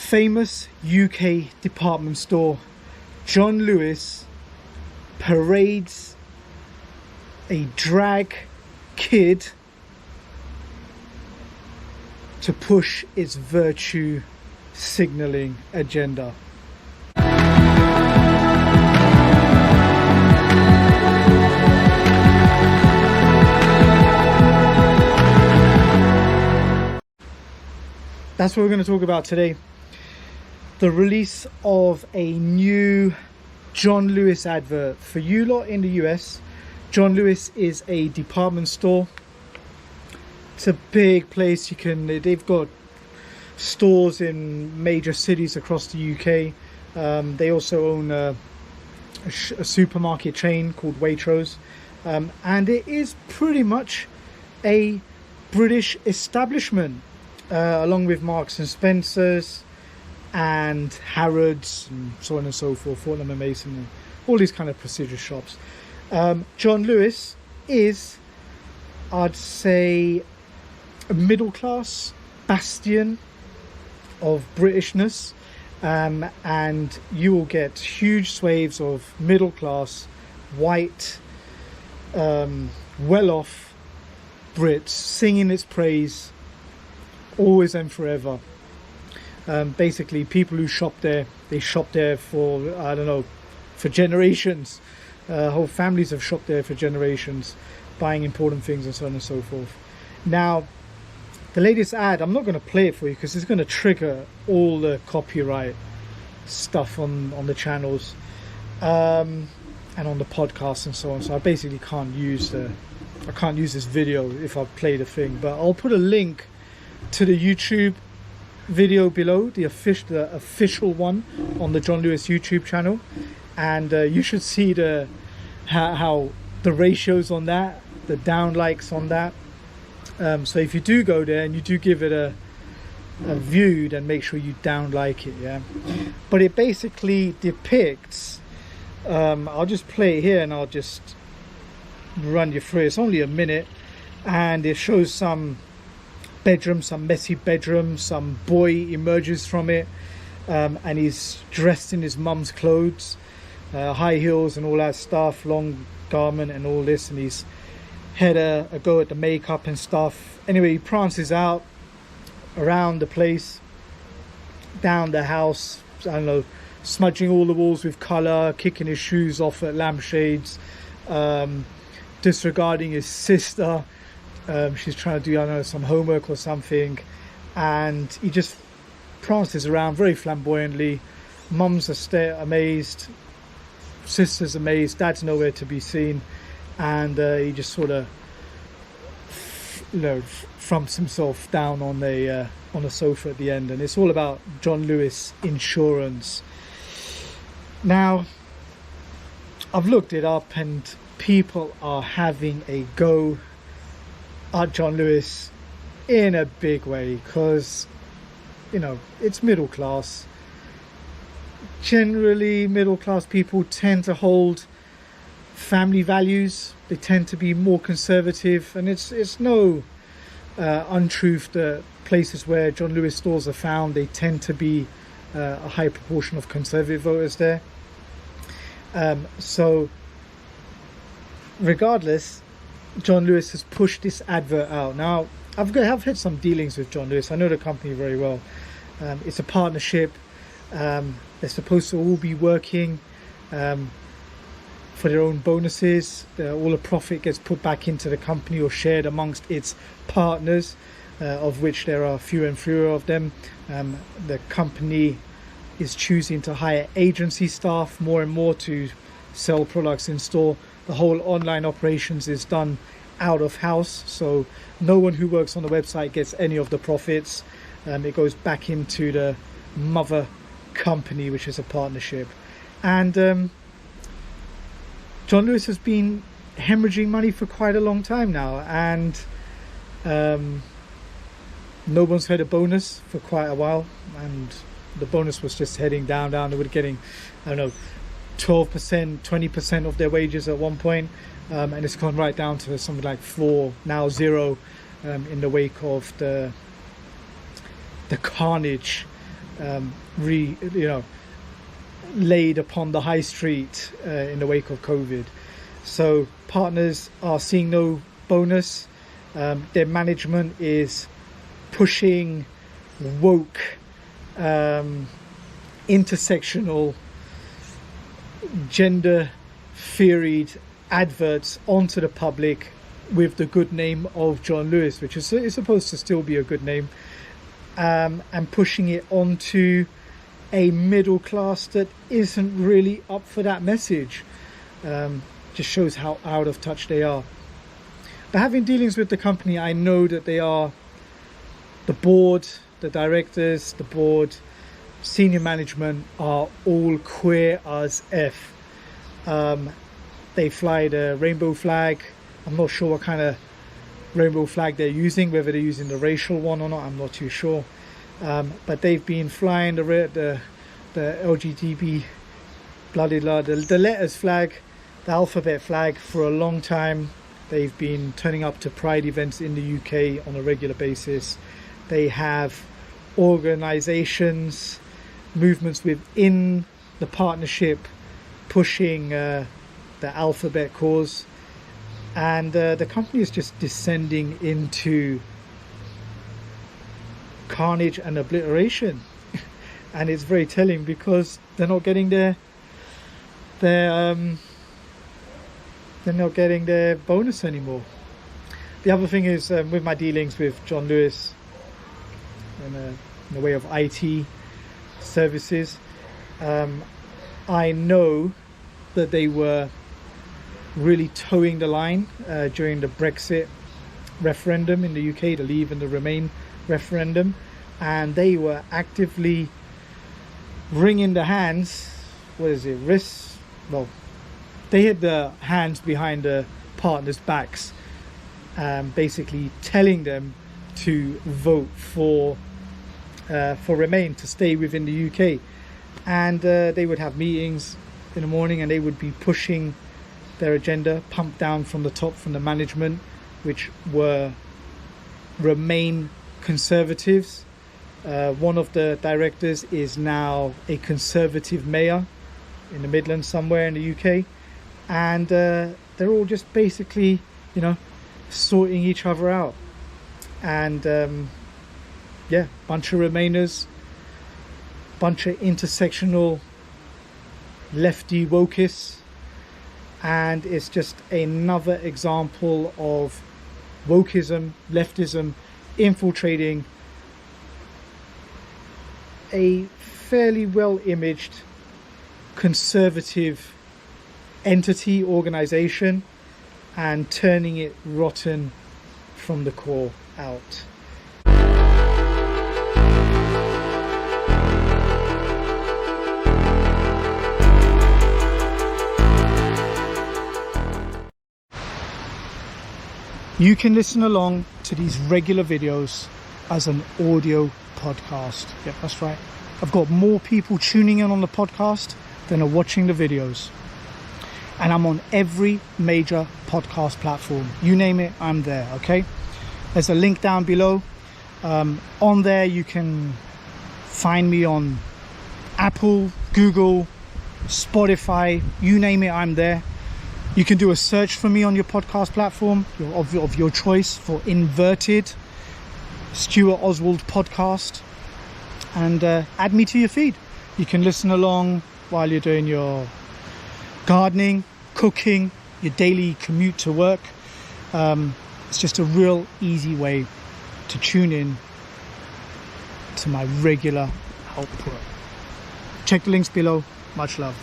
Famous UK department store John Lewis parades a drag kid to push its virtue signaling agenda. That's what we're going to talk about today. The release of a new John Lewis advert. For you lot in the US, John Lewis is a department store. It's a big place. They've got stores in major cities across the UK. They also own a supermarket chain called Waitrose, and it is pretty much a British establishment, along with Marks and Spencer's and Harrods and so on and so forth, Fortnum and Mason, and all these kind of prestigious shops. John Lewis is, I'd say, a middle class bastion of Britishness, and you will get huge swathes of middle class, white, well off Brits singing its praise always and forever. Basically, people who shop there, they shop there for, I don't know, for generations. Whole families have shopped there for generations, buying important things and so on and so forth. Now, the latest ad, I'm not going to play it for you because it's going to trigger all the copyright stuff on the channels, and on the podcast and so on. So I basically can't use this video if I play the thing. But I'll put a link to the YouTube video below, the official one on the John Lewis YouTube channel, and you should see how the ratios on that, the down likes on that. So if you do go there and you do give it a view, then make sure you down like it, yeah. But it basically depicts, I'll just play it here and I'll just run you through it. It's only a minute, and it shows some bedroom, some messy bedroom. Some boy emerges from it, and he's dressed in his mum's clothes, high heels and all that stuff, long garment and all this, and he's had a go at the makeup and stuff. Anyway, he prances out around the place, down the house, I don't know, smudging all the walls with colour, kicking his shoes off at lampshades, disregarding his sister. She's trying to do, I don't know, some homework or something, and he just prances around very flamboyantly. Mum's amazed, sister's amazed, dad's nowhere to be seen, and he just sort of, thumps himself down on a sofa at the end. And it's all about John Lewis insurance. Now, I've looked it up, and people are having a go at John Lewis in a big way, because it's middle class. Generally, middle class people tend to hold family values. They tend to be more conservative, and it's no untruth that places where John Lewis stores are found, they tend to be a high proportion of conservative voters there. So regardless, John Lewis has pushed this advert out. Now, I've had some dealings with John Lewis. I know the company very well. It's a partnership. They're supposed to all be working for their own bonuses. All the profit gets put back into the company or shared amongst its partners, of which there are fewer and fewer of them. The company is choosing to hire agency staff more and more to sell products in store. The whole online operations is done out of house, so no one who works on the website gets any of the profits. It goes back into the mother company, which is a partnership. And John Lewis has been hemorrhaging money for quite a long time now, and no one's had a bonus for quite a while, and the bonus was just heading down. They were getting, I don't know, 12%, 20% of their wages at one point, and it's gone right down to something like 4, now 0, in the wake of the carnage laid upon the high street in the wake of COVID. So partners are seeing no bonus. Their management is pushing woke, intersectional, gender theoried adverts onto the public with the good name of John Lewis, which is supposed to still be a good name, and pushing it onto a middle class that isn't really up for that message. Just shows how out of touch they are. But having dealings with the company, I know that they are, the board, the directors, the board, senior management are all queer as F. They fly the rainbow flag. I'm not sure what kind of rainbow flag they're using, whether they're using the racial one or not, I'm not too sure. But they've been flying the LGBT, blah, blah, blah, the letters flag, the alphabet flag for a long time. They've been turning up to Pride events in the UK on a regular basis. They have organisations, movements within the partnership pushing the alphabet cause. And the company is just descending into carnage and obliteration. And it's very telling because they're not getting their bonus anymore. The other thing is, with my dealings with John Lewis in the way of IT services, I know that they were really towing the line during the Brexit referendum in the UK, the Leave and the Remain referendum, and they were actively wringing the hands, wrists, well, they had the hands behind the partners' backs, basically telling them to vote for Remain, to stay within the UK. And they would have meetings in the morning and they would be pushing their agenda, pumped down from the top, from the management, which were Remain conservatives. One of the directors is now a conservative mayor in the Midlands somewhere in the UK. And they're all just basically, sorting each other out. And bunch of Remainers, bunch of intersectional lefty wokists. And it's just another example of wokism, leftism infiltrating a fairly well-imaged conservative entity, organization, and turning it rotten from the core out. You can listen along to these regular videos as an audio podcast. Yep, that's right. I've got more people tuning in on the podcast than are watching the videos. And I'm on every major podcast platform. You name it, I'm there, okay? There's a link down below. On there, you can find me on Apple, Google, Spotify, you name it, I'm there. You can do a search for me on your podcast platform of your choice for Inverted, Stuart Oswald podcast, and add me to your feed. You can listen along while you're doing your gardening, cooking, your daily commute to work. It's just a real easy way to tune in to my regular output. Check the links below. Much love.